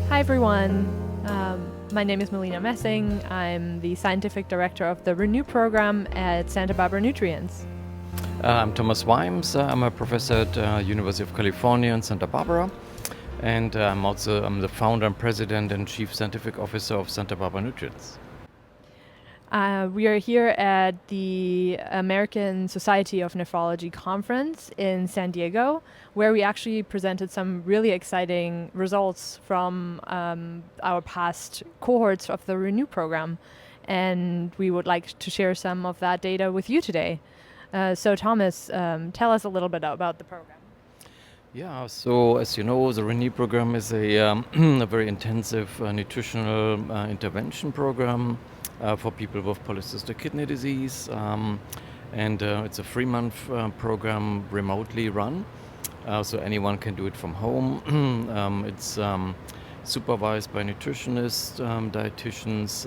Hi everyone, my name is Melina Messing. I'm the Scientific Director of the Ren-Nu Program at Santa Barbara Nutrients. I'm Thomas Weimbs. I'm a professor at University of California in Santa Barbara, and I'm the founder and president and chief scientific officer of Santa Barbara Nutrients. We are here at the American Society of Nephrology conference in San Diego, where we actually presented some really exciting results from our past cohorts of the Ren-Nu program. And we would like to share some of that data with you today. So Thomas, tell us a little bit about the program. Yeah, so as you know, the RenNu program is a very intensive nutritional intervention program for people with polycystic kidney disease. And it's a 3-month program remotely run, so anyone can do it from home. It's supervised by nutritionists, dietitians.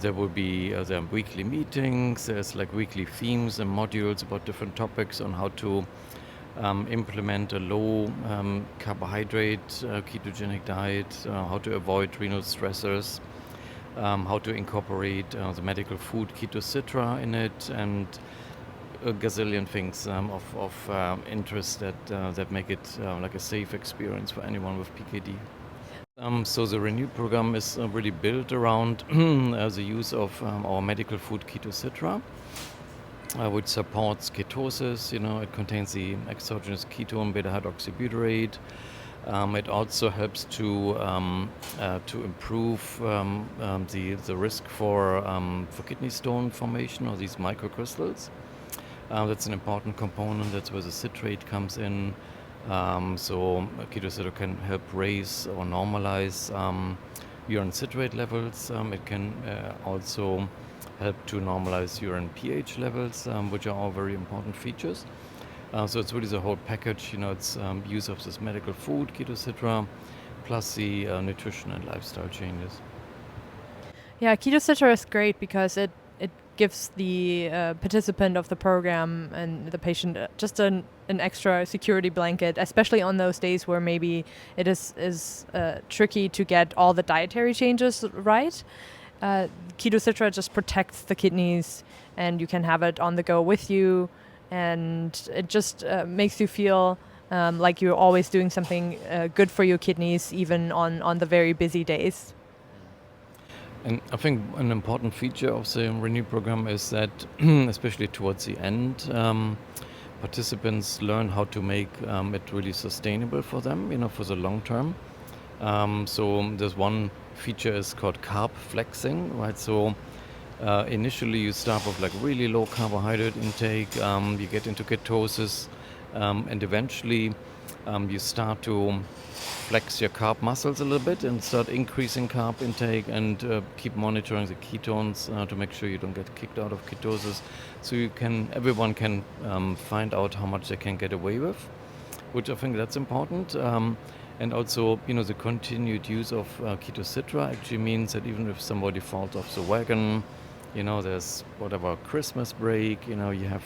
There will be there are weekly meetings. There's like weekly themes and modules about different topics on how to implement a low carbohydrate ketogenic diet, how to avoid renal stressors, how to incorporate the medical food Keto Citra in it, and a gazillion things of interest that make it like a safe experience for anyone with PKD. So the RenNu program is really built around the use of our medical food Keto Citra, which supports ketosis. It contains the exogenous ketone beta-hydroxybutyrate. It also helps to improve the risk for kidney stone formation, or these microcrystals. That's an important component. That's where the citrate comes in. So Keto Citra can help raise or normalize urine citrate levels. It can also help to normalize urine pH levels, which are all very important features. So it's really the whole package. It's use of this medical food, Keto Citra, plus the nutrition and lifestyle changes. Yeah, Keto Citra is great because it gives the participant of the program and the patient just an extra security blanket, especially on those days where maybe it is tricky to get all the dietary changes right. Keto Citra just protects the kidneys, and you can have it on the go with you, and it just makes you feel like you're always doing something good for your kidneys, even on the very busy days. And I think an important feature of the RenNu program is that, especially towards the end, participants learn how to make it really sustainable for them, for the long term. So there's one feature is called carb flexing, right? So initially you start with like really low carbohydrate intake, you get into ketosis, and eventually you start to flex your carb muscles a little bit and start increasing carb intake, and keep monitoring the ketones to make sure you don't get kicked out of ketosis. So everyone can find out how much they can get away with, which I think that's important. And also, the continued use of Keto Citra actually means that even if somebody falls off the wagon, there's whatever Christmas break, you have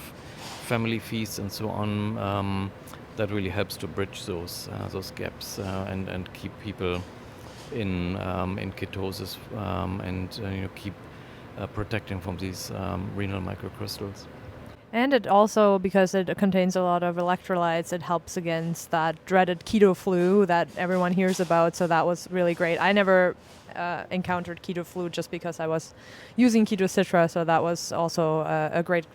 family feasts and so on, that really helps to bridge those gaps and keep people in ketosis, and keep protecting from these renal microcrystals. And it also, because it contains a lot of electrolytes, it helps against that dreaded keto flu that everyone hears about. So that was really great. I never encountered keto flu just because I was using Keto Citra, so that was also a great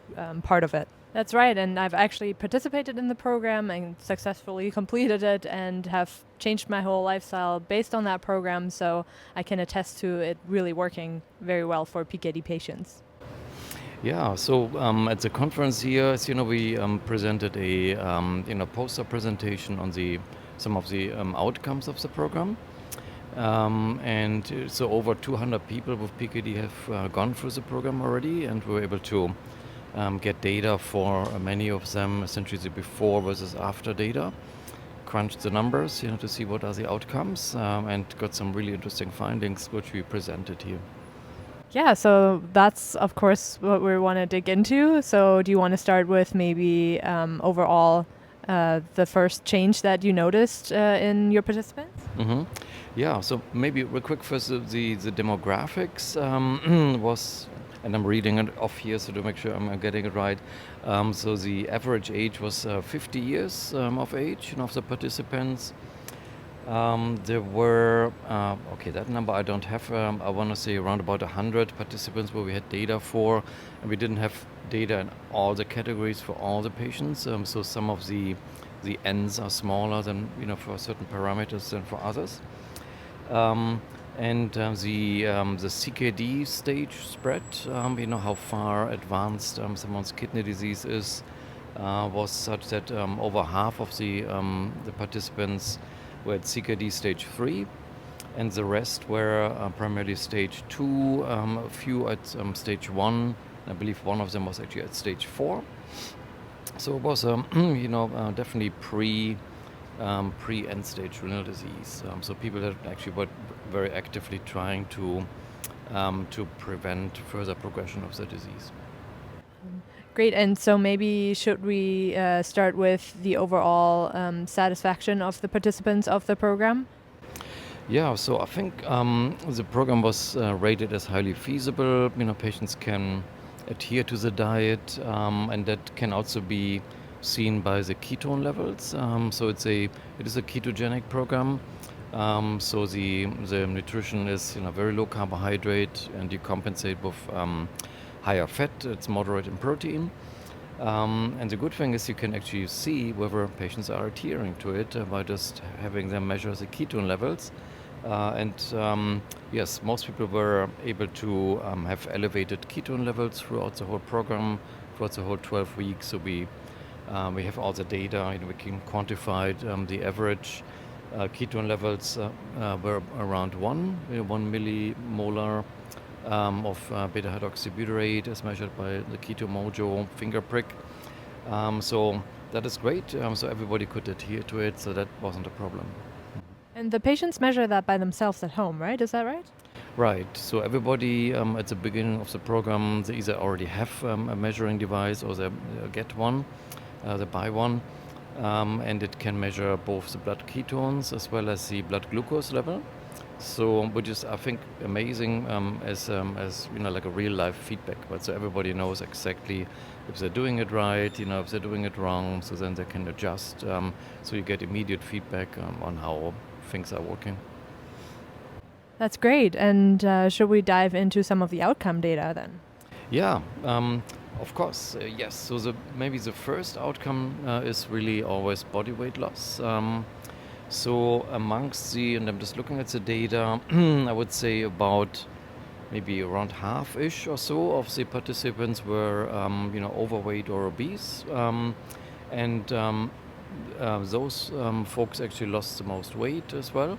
part of it. That's right, and I've actually participated in the program and successfully completed it and have changed my whole lifestyle based on that program, so I can attest to it really working very well for PKD patients. Yeah, so at the conference here, as you know, we presented a poster presentation on some of the outcomes of the program, and so over 200 people with PKD have gone through the program already, and we were able to get data for many of them, essentially the before versus after data, crunched the numbers, to see what are the outcomes, and got some really interesting findings which we presented here. Yeah, so that's, of course, what we want to dig into. So do you want to start with maybe overall the first change that you noticed in your participants? Mm-hmm. Yeah, so maybe real quick first, the demographics was, and I'm reading it off here so to make sure I'm getting it right. So the average age was 50 years of age, of the participants. There were, okay, that number I don't have. I want to say around about 100 participants where we had data for, and we didn't have data in all the categories for all the patients. So some of the N's are smaller than, for certain parameters than for others. And the CKD stage spread, how far advanced someone's kidney disease is, was such that over half of the participants were at CKD stage 3, and the rest were primarily stage 2, a few at stage 1. I believe one of them was actually at stage 4. So it was, definitely pre-end stage renal disease. So people that actually were very actively trying to prevent further progression of the disease. Great. And so maybe should we start with the overall satisfaction of the participants of the program? Yeah, so I think the program was rated as highly feasible. Patients can adhere to the diet, and that can also be seen by the ketone levels. So it is a ketogenic program. So the nutrition is very low carbohydrate, and you compensate with higher fat. It's moderate in protein. And the good thing is you can actually see whether patients are adhering to it by just having them measure the ketone levels. Yes, most people were able to have elevated ketone levels throughout the whole program, throughout the whole 12 weeks. So we have all the data. We can quantify the average ketone levels were around 1 millimolar of beta hydroxybutyrate as measured by the Keto Mojo finger prick. So that is great. So everybody could adhere to it, so that wasn't a problem. And the patients measure that by themselves at home, right? Is that right? Right. So everybody at the beginning of the program, they either already have a measuring device or they get one, they buy one. And it can measure both the blood ketones as well as the blood glucose level. So, which is, I think, amazing as like a real life feedback. But so everybody knows exactly if they're doing it right, if they're doing it wrong. So then they can adjust. So you get immediate feedback on how things are working. That's great. And should we dive into some of the outcome data then? Yeah. Of course, yes. So maybe the first outcome is really always body weight loss. So amongst and I'm just looking at the data, I would say about maybe around half-ish or so of the participants were, overweight or obese. And those folks actually lost the most weight as well.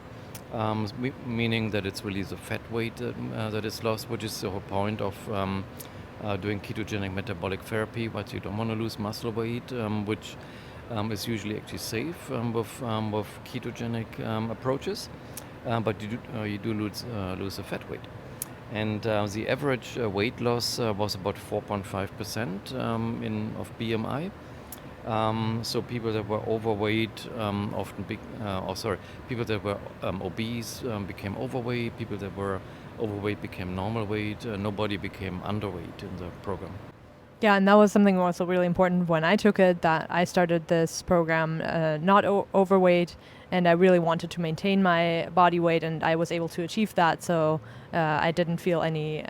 Meaning that it's really the fat weight that is lost, which is the whole point of doing ketogenic metabolic therapy, but you don't want to lose muscle weight, which is usually actually safe with ketogenic approaches, but you do lose the fat weight. And the average weight loss was about 4.5% of BMI. So people that were overweight people that were obese became overweight. People that were overweight became normal weight. Nobody became underweight in the program. Yeah, and that was something also really important when I took it, that I started this program not overweight, and I really wanted to maintain my body weight, and I was able to achieve that. So I didn't feel any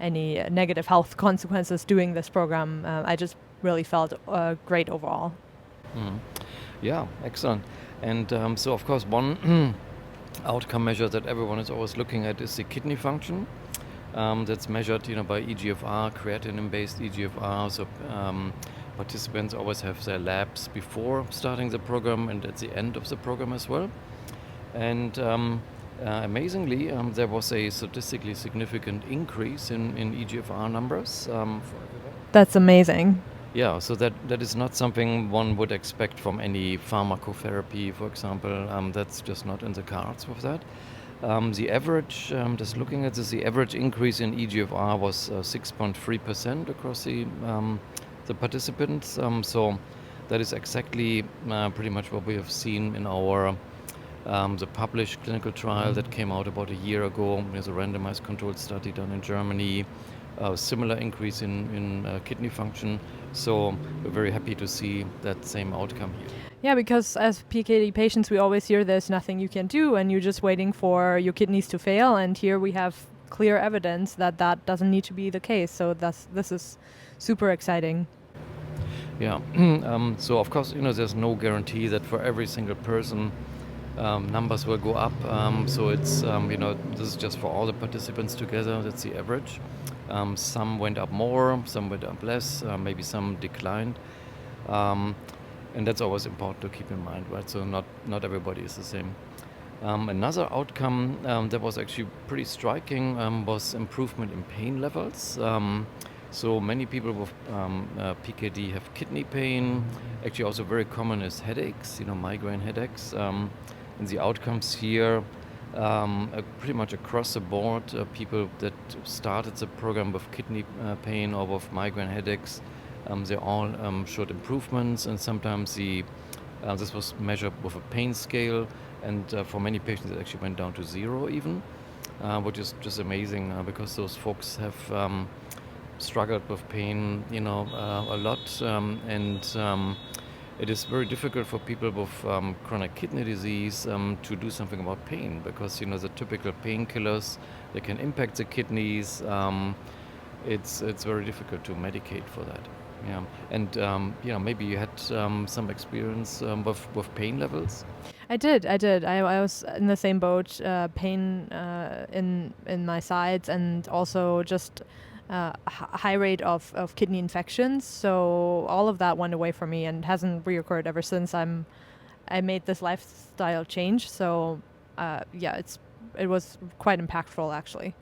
negative health consequences doing this program. I just really felt great overall. Mm. Yeah, excellent. And so, of course, one outcome measure that everyone is always looking at is the kidney function. That's measured, by EGFR, creatinine-based EGFR. So participants always have their labs before starting the program and at the end of the program as well. And amazingly, there was a statistically significant increase in EGFR numbers. That's amazing. Yeah, so that is not something one would expect from any pharmacotherapy, for example. That's just not in the cards with that. The average, just looking at this, the average increase in EGFR was 6.3% across the participants. So that is exactly pretty much what we have seen in our the published clinical trial that came out about a year ago. There's a randomized controlled study done in Germany, a similar increase in kidney function. So we're very happy to see that same outcome here. Yeah, because as PKD patients, we always hear there's nothing you can do and you're just waiting for your kidneys to fail. And here we have clear evidence that that doesn't need to be the case. So this is super exciting. Yeah, so of course, there's no guarantee that for every single person numbers will go up. So it's, this is just for all the participants together, that's the average. Some went up more, some went up less, maybe some declined. And that's always important to keep in mind, right? So not everybody is the same. Another outcome that was actually pretty striking was improvement in pain levels. So many people with PKD have kidney pain. Actually, also very common is headaches, migraine headaches. And the outcomes here, pretty much across the board, people that started the program with kidney pain or with migraine headaches, they all showed improvements, and sometimes this was measured with a pain scale, and for many patients it actually went down to 0 even, which is just amazing because those folks have struggled with pain, a lot, and it is very difficult for people with chronic kidney disease to do something about pain because the typical painkillers, they can impact the kidneys. It's very difficult to medicate for that. Yeah, and maybe you had some experience with pain levels. I did. I was in the same boat. Pain in my sides, and also just high rate of kidney infections. So all of that went away from me and hasn't reoccurred ever since I made this lifestyle change. So it was quite impactful actually.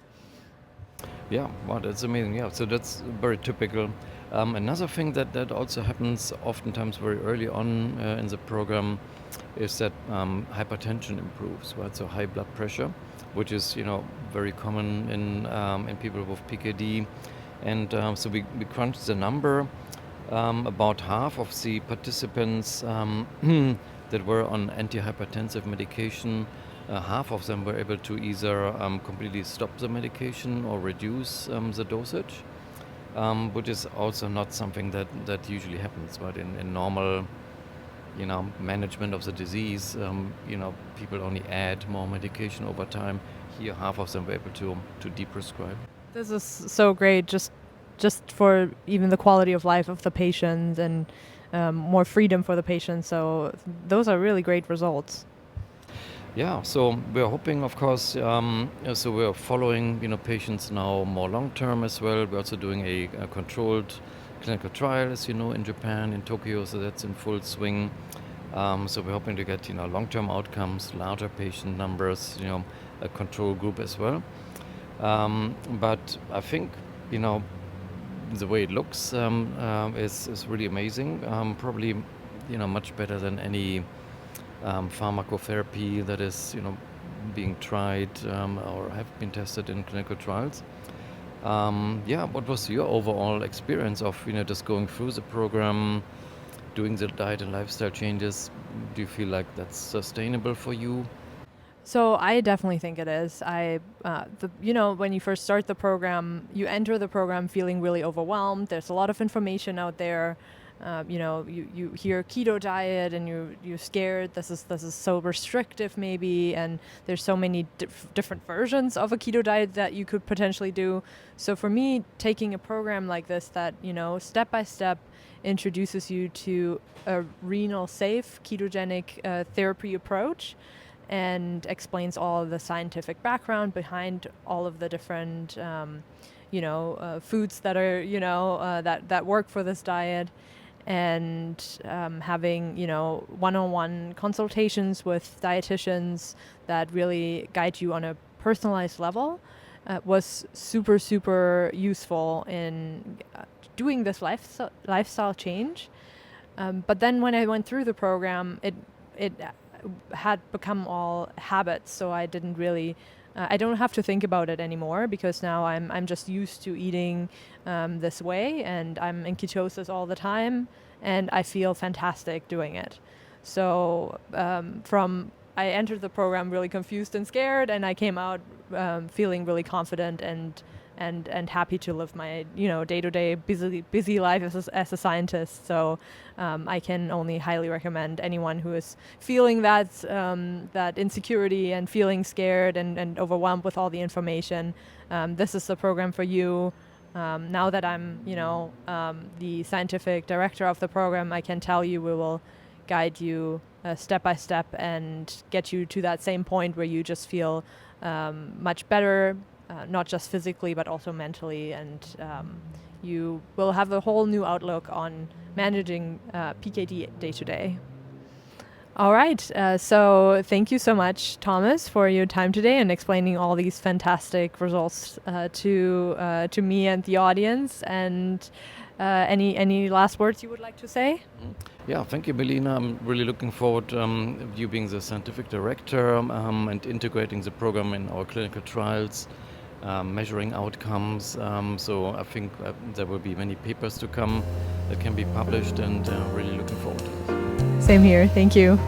Yeah, wow, that's amazing. Yeah, so that's very typical. Another thing that also happens oftentimes very early on in the program is that hypertension improves, right? So high blood pressure, which is very common in people with PKD, and so we crunched the number. About half of the participants that were on antihypertensive medication, half of them were able to either completely stop the medication or reduce the dosage, which is also not something that usually happens, right? In normal management of the disease, people only add more medication over time. Here, half of them were able to deprescribe. This is so great, just for even the quality of life of the patient and more freedom for the patient. So those are really great results. Yeah, so we're hoping, of course, so we're following, patients now more long-term as well. We're also doing a controlled clinical trial, as you know, in Japan, in Tokyo, so that's in full swing. So we're hoping to get, long-term outcomes, larger patient numbers, a control group as well. But I think, the way it looks is really amazing. Probably, much better than any pharmacotherapy that is, being tried or have been tested in clinical trials. What was your overall experience of, just going through the program, doing the diet and lifestyle changes? Do you feel like that's sustainable for you? So I definitely think it is. When you first start the program, you enter the program feeling really overwhelmed. There's a lot of information out there. You hear keto diet and you're scared. This is so restrictive maybe, and there's so many different versions of a keto diet that you could potentially do. So for me, taking a program like this that step by step introduces you to a renal safe ketogenic therapy approach, and explains all of the scientific background behind all of the different foods that are that work for this diet, and having one-on-one consultations with dietitians that really guide you on a personalized level was super useful in doing this lifestyle change. But then when I went through the program, it had become all habits, so I didn't really I don't have to think about it anymore, because now I'm just used to eating this way, and I'm in ketosis all the time, and I feel fantastic doing it. So I entered the program really confused and scared, and I came out feeling really confident and happy to live my day-to-day busy life as a scientist. So I can only highly recommend anyone who is feeling that insecurity and feeling scared and overwhelmed with all the information. This is the program for you. Now that I'm the scientific director of the program, I can tell you we will guide you step by step and get you to that same point where you just feel much better, not just physically but also mentally, and you will have a whole new outlook on managing PKD day to day. All right, so thank you so much, Thomas, for your time today and explaining all these fantastic results to me and the audience. And any last words you would like to say? Yeah, thank you, Melina. I'm really looking forward to you being the scientific director and integrating the program in our clinical trials, measuring outcomes. So I think there will be many papers to come that can be published, and really looking forward to this. Same here. Thank you.